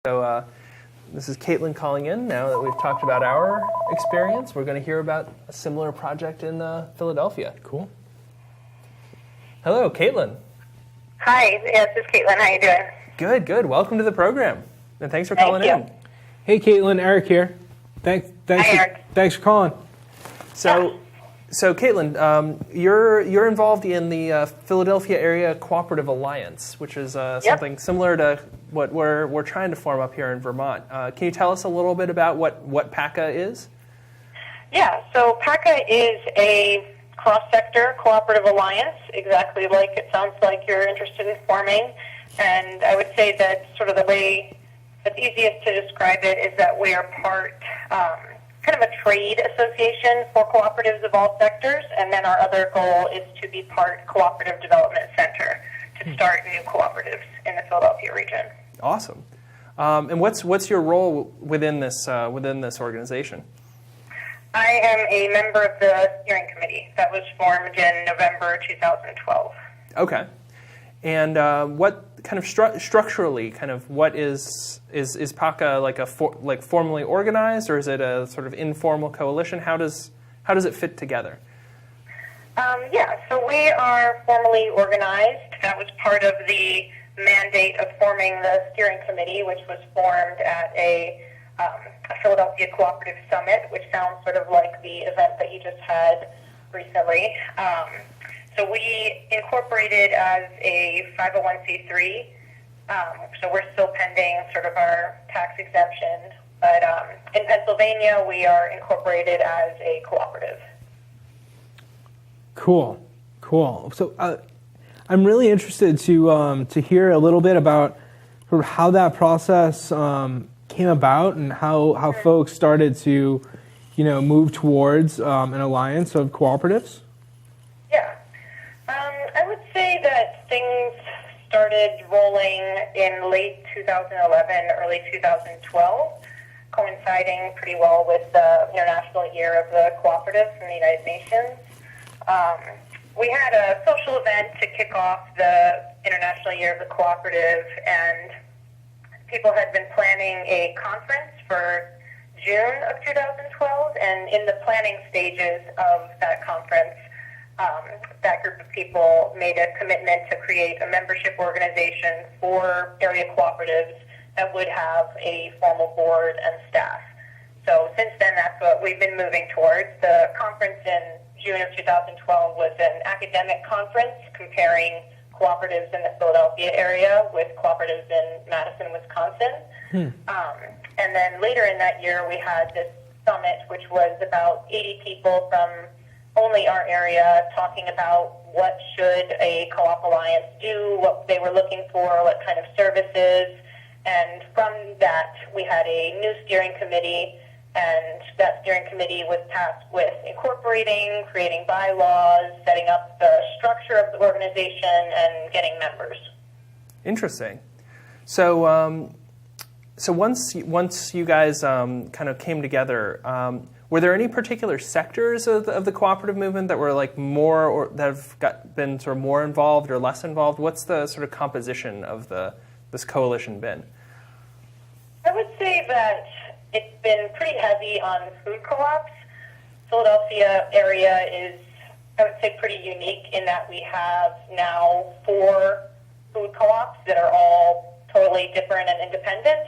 So this is Caitlin calling in. Now that we've talked about our experience, we're going to hear about a similar project in Philadelphia. Cool. Hello, Caitlin. Hi, yes, this is Caitlin. How you doing? Good, good. Welcome to the program, and thanks for calling in. Hey, Caitlin, Eric here. Thanks for calling. So Caitlin, you're involved in the Philadelphia Area Cooperative Alliance, which is something similar to what we're trying to form up here in Vermont. Can you tell us a little bit about what PACA is? Yeah, so PACA is a cross-sector cooperative alliance, exactly like it sounds like you're interested in forming. And I would say that sort of the way that's easiest to describe it is that we are part kind of a trade association for cooperatives of all sectors, and then our other goal is to be part cooperative development center to start new cooperatives in the Philadelphia region. Awesome. And what's your role within this organization? I am a member of the steering committee that was formed in November 2012. Okay. And what kind of structurally, kind of what is PACA like formally organized, or is it a sort of informal coalition? How does it fit together? So we are formally organized. That was part of the mandate of forming the steering committee, which was formed at a Philadelphia Cooperative Summit, which sounds sort of like the event that you just had recently. So we incorporated as a 501c3, so we're still pending sort of our tax exemption, but in Pennsylvania we are incorporated as a cooperative. Cool. So I'm really interested to hear a little bit about sort of how that process came about and how folks started to, move towards an alliance of cooperatives. Yeah. I would say that things started rolling in late 2011, early 2012, coinciding pretty well with the International Year of the Cooperative from the United Nations. We had a social event to kick off the International Year of the Cooperative, and people had been planning a conference for June of 2012, and in the planning stages of that conference, that group of people made a commitment to create a membership organization for area cooperatives that would have a formal board and staff. So since then, that's what we've been moving towards. The conference in June of 2012 was an academic conference comparing cooperatives in the Philadelphia area with cooperatives in Madison, Wisconsin. And then later in that year, we had this summit, which was about 80 people from only our area talking about what should a co-op alliance do, what they were looking for, what kind of services. And from that, we had a new steering committee, and that steering committee was tasked with incorporating, creating bylaws, setting up the structure of the organization, and getting members. Interesting. So, once you guys kind of came together, were there any particular sectors of the cooperative movement that were like more, or that have been sort of more involved or less involved? What's the sort of composition of this coalition been? I would say that it's been pretty heavy on food co-ops. Philadelphia area is, I would say, pretty unique in that we have now 4 food co-ops that are all totally different and independent.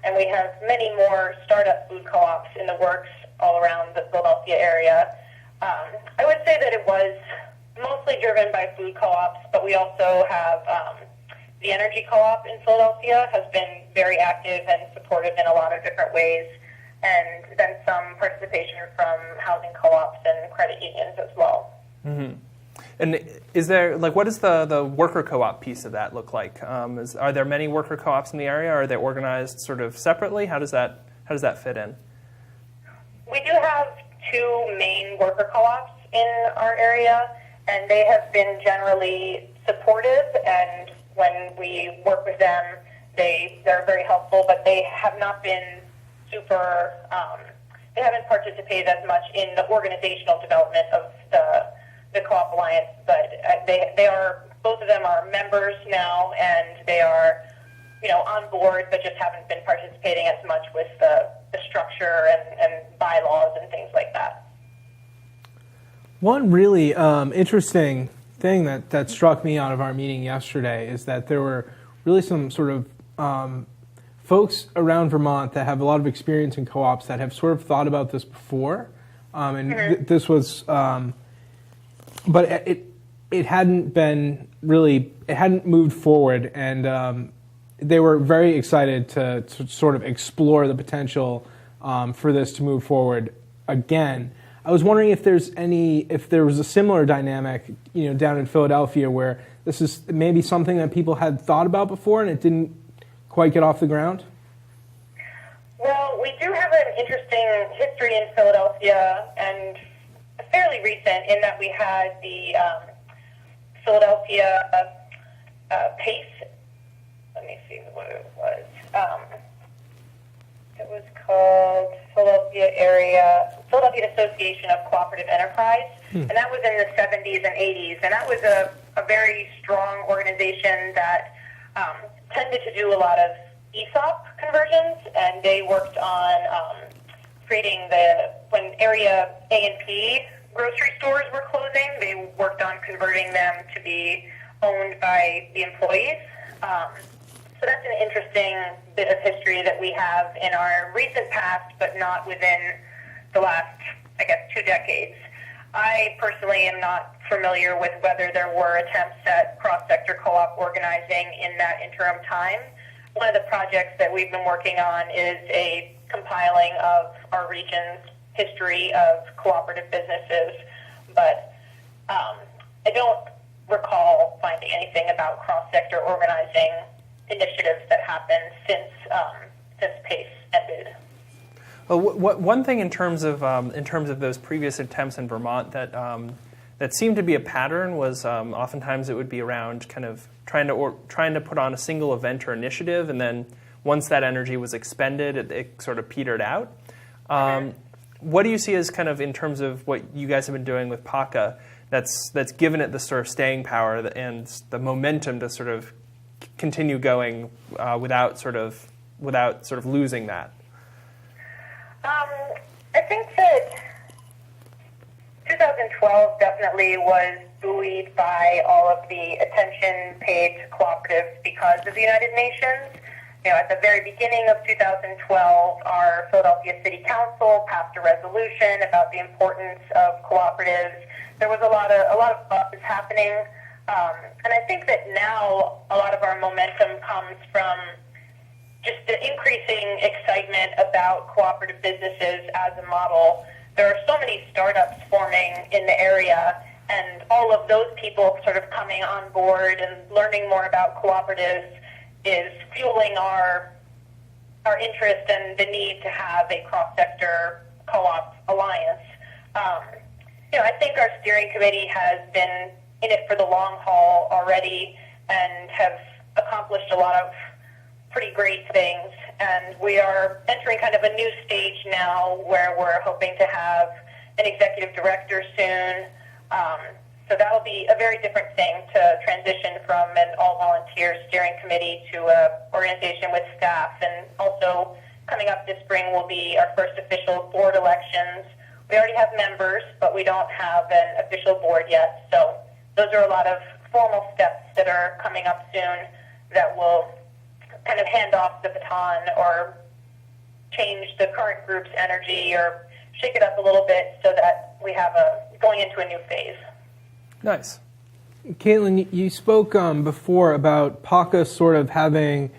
And we have many more startup food co-ops in the works all around the Philadelphia area. I would say that it was mostly driven by food co-ops, but we also have the energy co-op in Philadelphia has been very active and supportive in a lot of different ways, and then some participation from housing co-ops and credit unions as well. Mm-hmm. And is there, like, what does the worker co-op piece of that look like? Are there many worker co-ops in the area? Are they organized sort of separately? How does that fit in? We do have 2 main worker co-ops in our area, and they have been generally supportive, and when we work with them, they're very helpful, but they have not been super, they haven't participated as much in the organizational development of the Co-op Alliance, but they are, both of them are members now, and they are on board, but just haven't been participating as much with the structure and bylaws and things like that. One really interesting thing that struck me out of our meeting yesterday is that there were really some sort of folks around Vermont that have a lot of experience in co-ops that have sort of thought about this before, and this was, but it hadn't been really, it hadn't moved forward, and they were very excited to sort of explore the potential for this to move forward again. I was wondering if there was a similar dynamic, down in Philadelphia where this is maybe something that people had thought about before and it didn't quite get off the ground? Well, we do have an interesting history in Philadelphia, and fairly recent, in that we had the Philadelphia PACE. Let me see what it was. It was called Philadelphia Association of Cooperative Enterprise, and that was in the 70s and 80s, and that was a very strong organization that tended to do a lot of ESOP conversions, and they worked on creating when area A&P grocery stores were closing, they worked on converting them to be owned by the employees. So that's an interesting bit of history that we have in our recent past, but not within the last, 2 decades. I personally am not familiar with whether there were attempts at cross-sector co-op organizing in that interim time. One of the projects that we've been working on is a compiling of our region's history of cooperative businesses, but I don't recall finding anything about cross-sector organizing initiatives that happened since PACE ended. Well, one thing in terms of those previous attempts in Vermont that seemed to be a pattern was oftentimes it would be around kind of trying to put on a single event or initiative, and then once that energy was expended, it sort of petered out. What do you see as kind of in terms of what you guys have been doing with PACA that's given it the sort of staying power and the momentum to sort of continue going without sort of losing that? I think that 2012 definitely was buoyed by all of the attention paid to cooperatives because of the United Nations. At the very beginning of 2012, our Philadelphia City Council passed a resolution about the importance of cooperatives. There was a lot of buzz happening, and I think that now a lot of our momentum comes from just the increasing excitement about cooperative businesses as a model. There are so many startups forming in the area, and all of those people sort of coming on board and learning more about cooperatives is fueling our interest and the need to have a cross-sector co-op alliance. I think our steering committee has been in it for the long haul already and have accomplished a lot of pretty great things, and we are entering kind of a new stage now where we're hoping to have an executive director soon. So that'll be a very different thing to transition from an all-volunteer steering committee to an organization with staff. And also coming up this spring will be our first official board elections. We already have members, but we don't have an official board yet. So those are a lot of formal steps that are coming up soon that will kind of hand off the baton or change the current group's energy or shake it up a little bit so that we have going into a new phase. Nice. Caitlin, you spoke before about PACA sort of having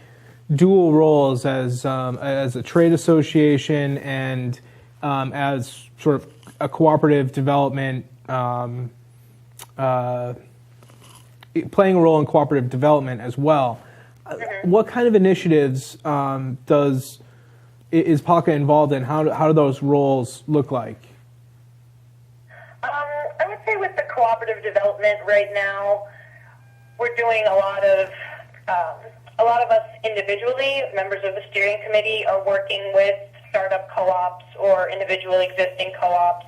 dual roles as a trade association and as sort of a cooperative development, playing a role in cooperative development as well. What kind of initiatives is PACA involved in? How do those roles look like? I would say with the cooperative development right now, we're doing a lot of us individually, members of the steering committee, are working with startup co-ops or individual existing co-ops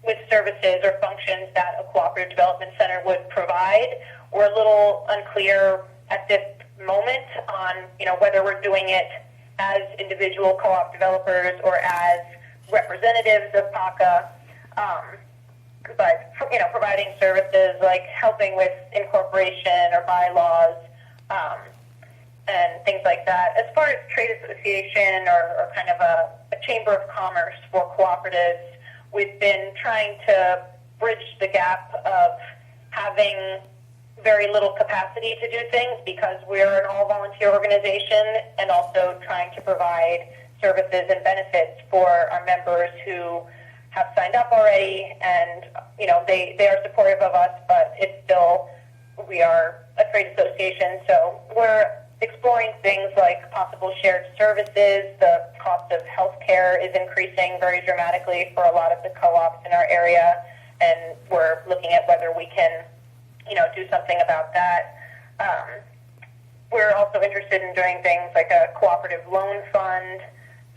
with services or functions that a cooperative development center would provide. We're a little unclear at this moment on, whether we're doing it as individual co-op developers or as representatives of PACA. But, providing services like helping with incorporation or bylaws, and things like that. As far as trade association or kind of a chamber of commerce for cooperatives, we've been trying to bridge the gap of having very little capacity to do things because we're an all-volunteer organization, and also trying to provide services and benefits for our members who have signed up already, and they are supportive of us, but it's still, we are a trade association, so we're exploring things like possible shared services. The cost of healthcare is increasing very dramatically for a lot of the co-ops in our area, and we're looking at whether we can, do something about that. We're also interested in doing things like a cooperative loan fund.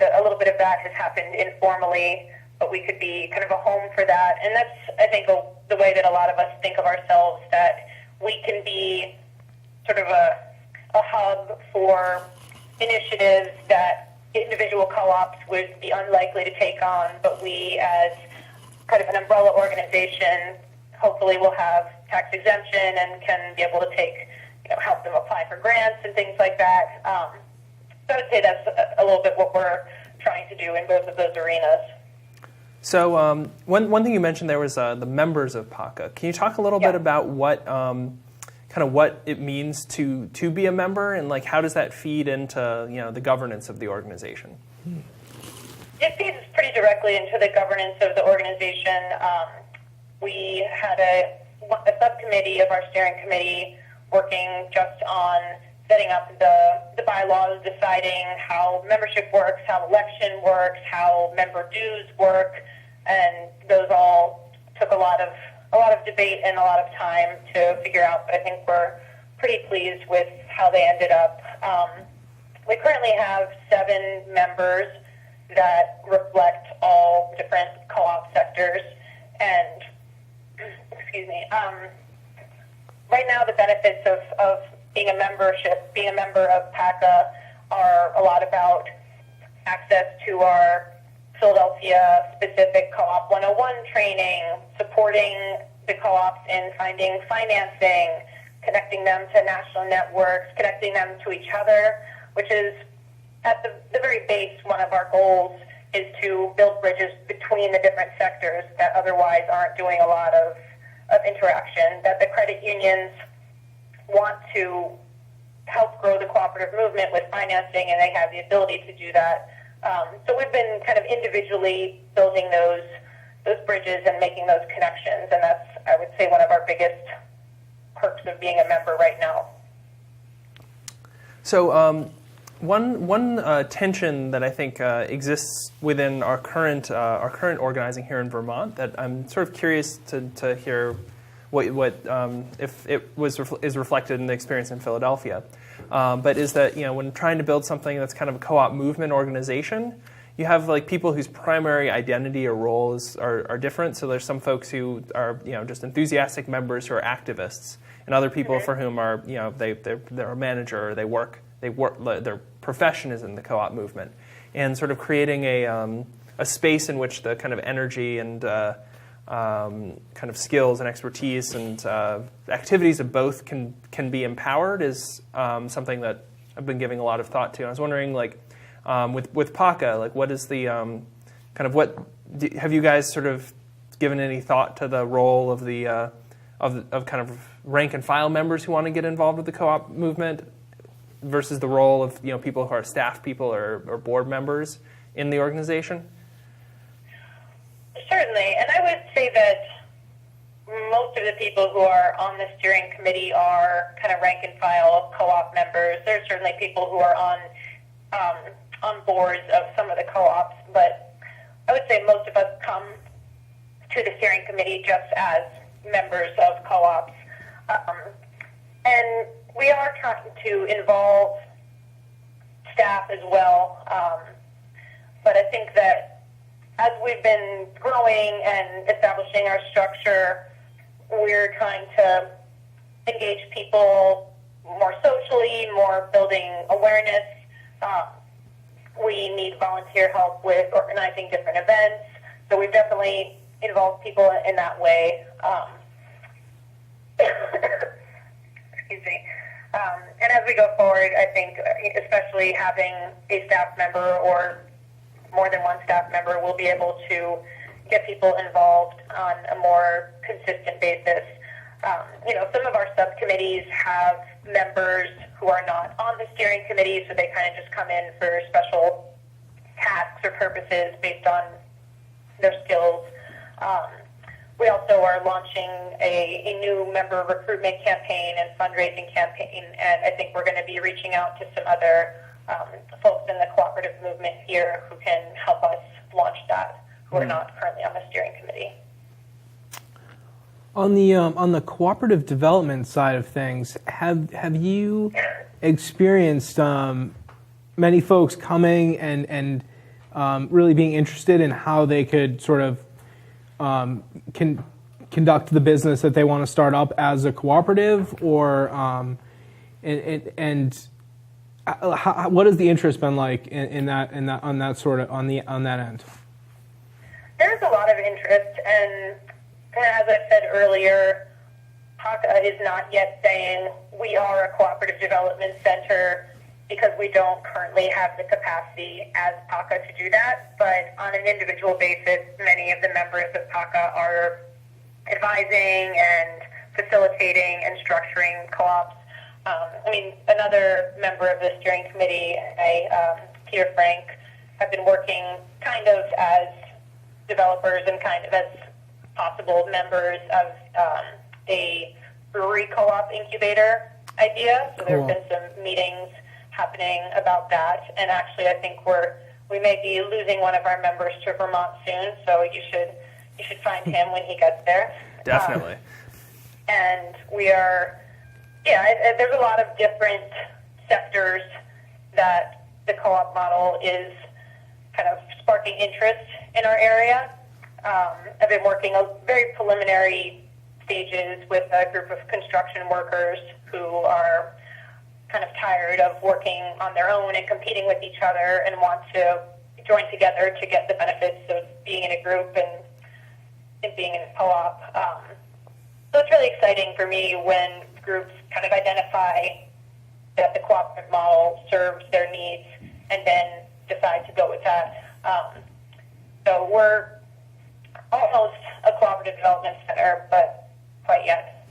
A little bit of that has happened informally, but we could be kind of a home for that. And that's, I think, the way that a lot of us think of ourselves, that we can be sort of a hub for initiatives that individual co-ops would be unlikely to take on, but we, as kind of an umbrella organization, hopefully will have tax exemption and can be able to take, help them apply for grants and things like that. So I would say that's a little bit what we're trying to do in both of those arenas. So one thing you mentioned there was the members of PACA. Can you talk a little bit about what what it means to be a member, and like how does that feed into the governance of the organization? It feeds pretty directly into the governance of the organization. We had a subcommittee of our steering committee working just on setting up the bylaws, deciding how membership works, how election works, how member dues work, and those all took a lot of debate and a lot of time to figure out. But I think we're pretty pleased with how they ended up. We currently have 7 members that reflect all different co-op sectors, and right now the benefits of being a member of PACA are a lot about access to our Philadelphia-specific Co-op 101 training, supporting the co-ops in finding financing, connecting them to national networks, connecting them to each other, which is at the very base. One of our goals is to build bridges between the different sectors that otherwise aren't doing a lot of interaction, that the credit unions want to help grow the cooperative movement with financing, and they have the ability to do that. So we've been kind of individually building those bridges and making those connections, and that's, I would say, one of our biggest perks of being a member right now. So one tension that I think exists within our current organizing here in Vermont that I'm sort of curious to hear what if it is reflected in the experience in Philadelphia, but is that when trying to build something that's kind of a co-op movement organization, you have like people whose primary identity or roles are different. So there's some folks who are just enthusiastic members who are activists, and other people for whom are they're a manager, or they work their profession is in the co-op movement, and sort of creating a space in which the kind of energy and kind of skills and expertise and activities of both can be empowered is something that I've been giving a lot of thought to. I was wondering, like, with PACA, like, what is the have you guys sort of given any thought to the role of the of kind of rank and file members who want to get involved with the co-op movement versus the role of people who are staff people or board members in the organization? Certainly, and I would say that most of the people who are on the steering committee are kind of rank and file co-op members. There's certainly people who are on boards of some of the co-ops, but I would say most of us come to the steering committee just as members of co-ops. And we are trying to involve staff as well, but I think that as we've been growing and establishing our structure, we're trying to engage people more socially socially, more building awareness. We need volunteer help with organizing different events. So we've definitely involved people in that way. Excuse me. And as we go forward, I think especially having a staff member or more than one staff member will be able to get people involved on a more consistent basis. Some of our subcommittees have members who are not on the steering committee, so they kind of just come in for special tasks or purposes based on their skills. We also are launching a new member recruitment campaign and fundraising campaign, and I think we're going to be reaching out to some other folks in the cooperative movement here who can help us launch that, who are not currently on the steering committee. On the cooperative development side of things, have you experienced many folks coming and really being interested in how they could sort of conduct the business that they want to start up as a cooperative, or what has the interest been like on that end? There's a lot of interest, and as I said earlier, PACA is not yet saying we are a cooperative development center because we don't currently have the capacity as PACA to do that. But on an individual basis, many of the members of PACA are advising and facilitating and structuring co-ops. Another member of the steering committee, Peter Frank, have been working kind of as developers and kind of as possible members of a brewery co-op incubator idea. So there have been some meetings happening about that, and actually I think we may be losing one of our members to Vermont soon, so you should find him when he gets there. Definitely. And we are, there's a lot of different sectors that the co-op model is kind of sparking interest in our area. I've been working on very preliminary stages with a group of construction workers who are kind of tired of working on their own and competing with each other and want to join together to get the benefits of being in a group and being in a co-op. So it's really exciting for me when groups kind of identify that the cooperative model serves their needs and then decide to go with that. So we're almost a cooperative development center, but quite yet.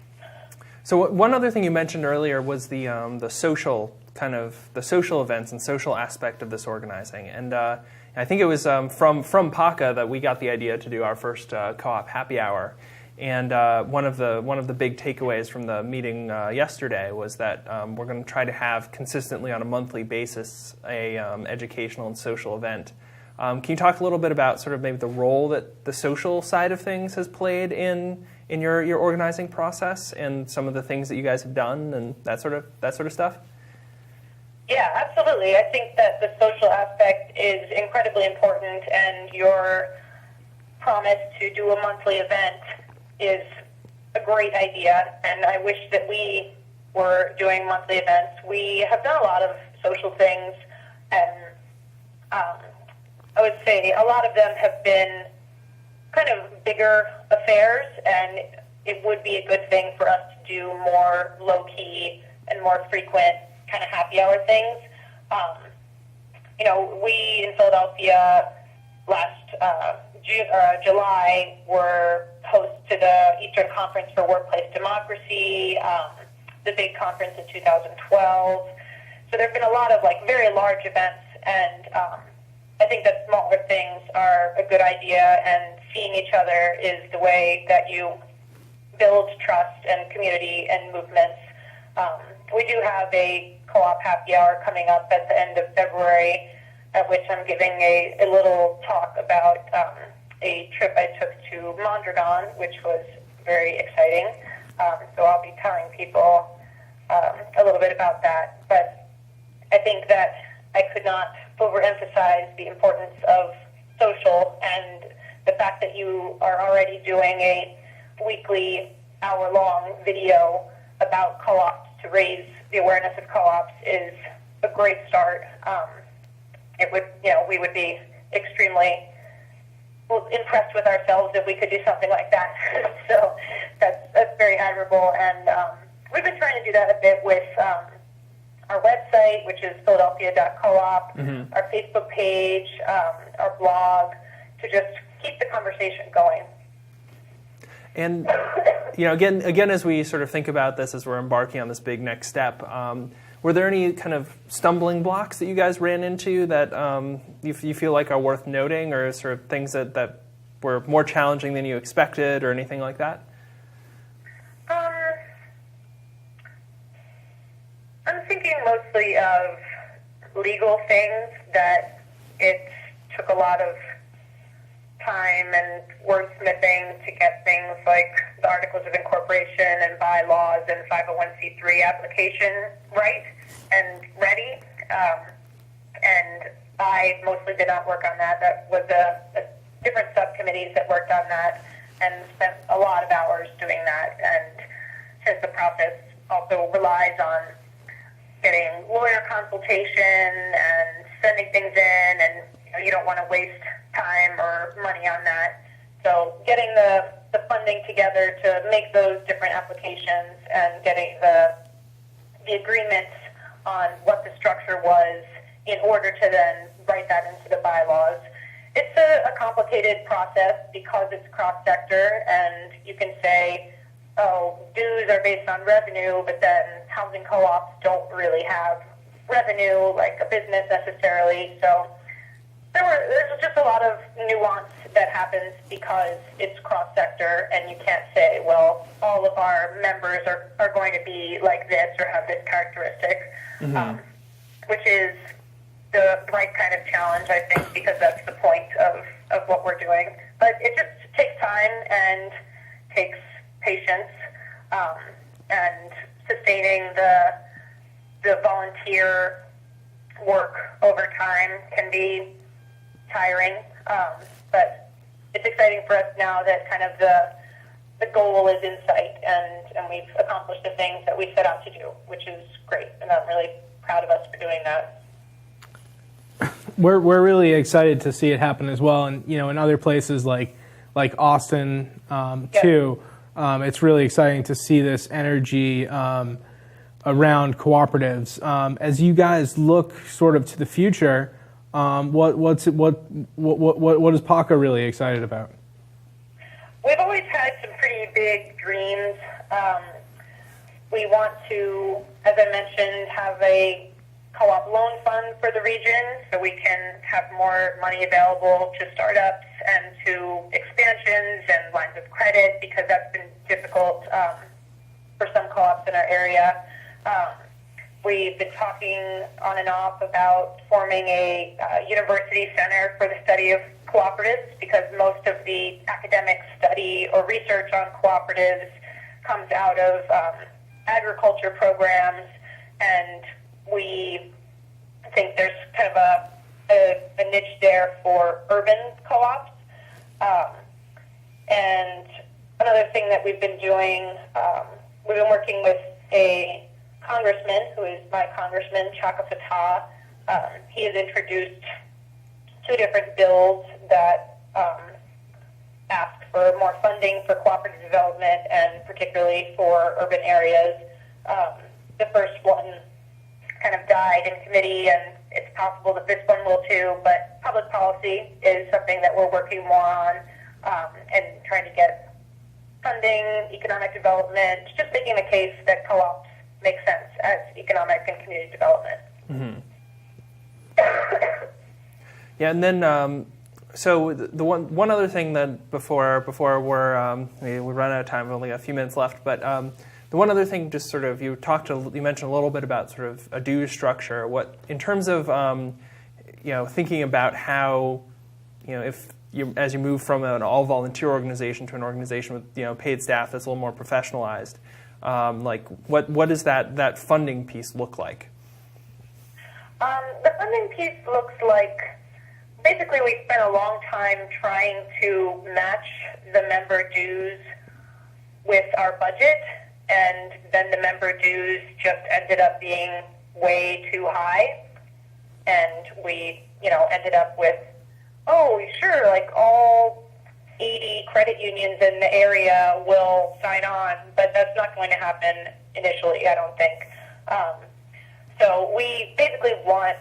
So one other thing you mentioned earlier was the social events and social aspect of this organizing, and I think it was from PACA that we got the idea to do our first co-op happy hour. And one of the big takeaways from the meeting yesterday was that we're going to try to have consistently on a monthly basis a educational and social event. Can you talk a little bit about sort of maybe the role that the social side of things has played in your organizing process and some of the things that you guys have done and that sort of stuff? Yeah, absolutely. I think that the social aspect is incredibly important, and your promise to do a monthly event is a great idea, and I wish that we were doing monthly events. We have done a lot of social things, and I would say a lot of them have been kind of bigger affairs, and it would be a good thing for us to do more low-key and more frequent kind of happy hour things. We in Philadelphia last July were host to the Eastern Conference for Workplace Democracy, the big conference in 2012. So there have been a lot of very large events, and I think that smaller things are a good idea, and seeing each other is the way that you build trust and community and movements. We do have a co-op happy hour coming up at the end of February, at which I'm giving a little talk about a trip I took to Mondragon, which was very exciting. So I'll be telling people a little bit about that. But I think that I could not overemphasize the importance of social, and the fact that you are already doing a weekly hour-long video about co-ops to raise the awareness of co-ops is a great start. It would, we would be extremely impressed with ourselves if we could do something like that. So that's very admirable, and we've been trying to do that a bit with our website, which is Philadelphia.coop, our Facebook page, our blog, to just keep the conversation going. And again, as we sort of think about this, as we're embarking on this big next step, were there any kind of stumbling blocks that you guys ran into that you feel like are worth noting, or sort of things that were more challenging than you expected, or anything like that? I'm thinking mostly of legal things that it took a lot of time and wordsmithing to get things like the Articles of Incorporation and bylaws and 501c3 application right and ready. And I mostly did not work on that. That was a different subcommittees that worked on that and spent a lot of hours doing that. And since the process also relies on getting lawyer consultation and sending things in, and you don't want to waste time or money on that. So getting the funding together to make those different applications and getting the agreements on what the structure was in order to then write that into the bylaws. It's a complicated process because it's cross-sector, and you can say, oh, dues are based on revenue, but then housing co-ops don't really have revenue like a business necessarily. So there's just a lot of nuance that happens because it's cross-sector, and you can't say, well, all of our members are going to be like this or have this characteristic, which is the right kind of challenge, I think, because that's the point of what we're doing. But it just takes time and takes patience, and sustaining the volunteer work over time can be tiring, but it's exciting for us now that kind of the goal is in sight, and we've accomplished the things that we set out to do, which is great, and I'm really proud of us for doing that. We're really excited to see it happen as well, and in other places like Austin too. It's really exciting to see this energy around cooperatives. As you guys look sort of to the future, what is PACA really excited about? We've always had some pretty big dreams. We want to, as I mentioned, have a co-op loan fund for the region so we can have more money available to startups and to expansions and lines of credit, because that's been difficult for some co-ops in our area. We've been talking on and off about forming a university center for the study of cooperatives, because most of the academic study or research on cooperatives comes out of agriculture programs, and we think there's kind of a niche there for urban co-ops. And another thing that we've been doing, we've been working with a congressman who is my congressman, Pakka. He has introduced 2 different bills that ask for more funding for cooperative development, and particularly for urban areas. The first one kind of died in committee, and it's possible that this one will too, but public policy is something that we're working more on, and trying to get funding, economic development, just making the case that co-ops make sense as economic and community development. Yeah, and then so the one other thing that before we run out of time, we've only got a few minutes left, but the one other thing, just sort of, you mentioned a little bit about sort of a dues structure. What, in terms of thinking about how, if as you move from an all volunteer organization to an organization with paid staff that's a little more professionalized, like what does that funding piece look like? The funding piece looks like, basically we spent a long time trying to match the member dues with our budget, and then the member dues just ended up being way too high, and we, ended up with, oh, sure, like all 80 credit unions in the area will sign on, but that's not going to happen initially, I don't think. So we basically want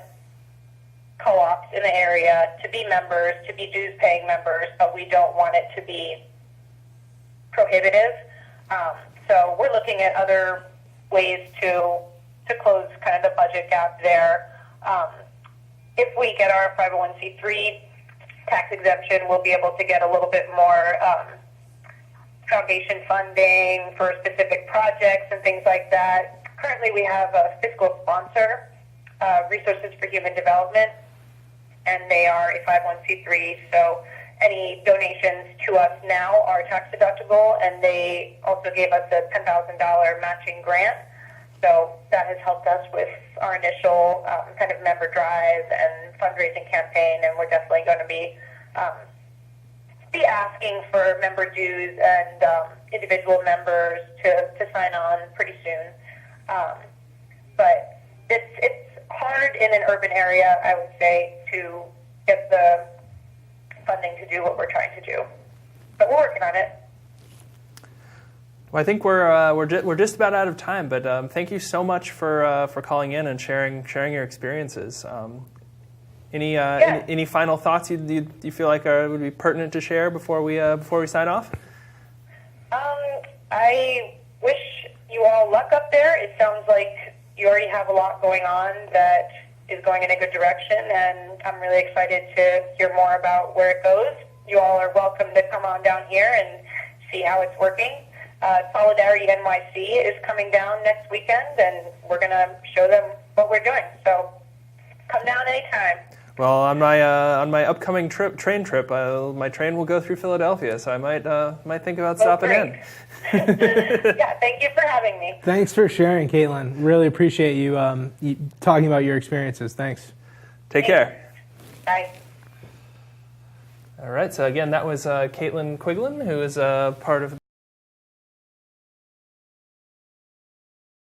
co-ops in the area to be members, to be dues-paying members, but we don't want it to be prohibitive. So we're looking at other ways to close kind of the budget gap there. If we get our 501c3 tax exemption, we'll be able to get a little bit more foundation funding for specific projects and things like that. Currently, we have a fiscal sponsor, Resources for Human Development, and they are a 501c3, so any donations to us now are tax deductible, and they also gave us a $10,000 matching grant. So that has helped us with our initial kind of member drive and fundraising campaign, and we're definitely going to be asking for member dues and individual members to sign on pretty soon. But it's hard in an urban area, I would say, to get the funding to do what we're trying to do. But we're working on it. Well, I think we're just about out of time, but thank you so much for calling in and sharing your experiences. Any final thoughts you feel like would be pertinent to share before we sign off? I wish you all luck up there. It sounds like you already have a lot going on that is going in a good direction, and I'm really excited to hear more about where it goes. You all are welcome to come on down here and see how it's working. Solidarity NYC is coming down next weekend, and we're going to show them what we're doing. So come down anytime. Well, on my upcoming train trip, my train will go through Philadelphia, so I might think about stopping in. Yeah, thank you for having me. Thanks for sharing, Caitlin. Really appreciate you talking about your experiences. Thanks. Take care. Bye. All right. So again, that was Caitlin Quigley, who is part of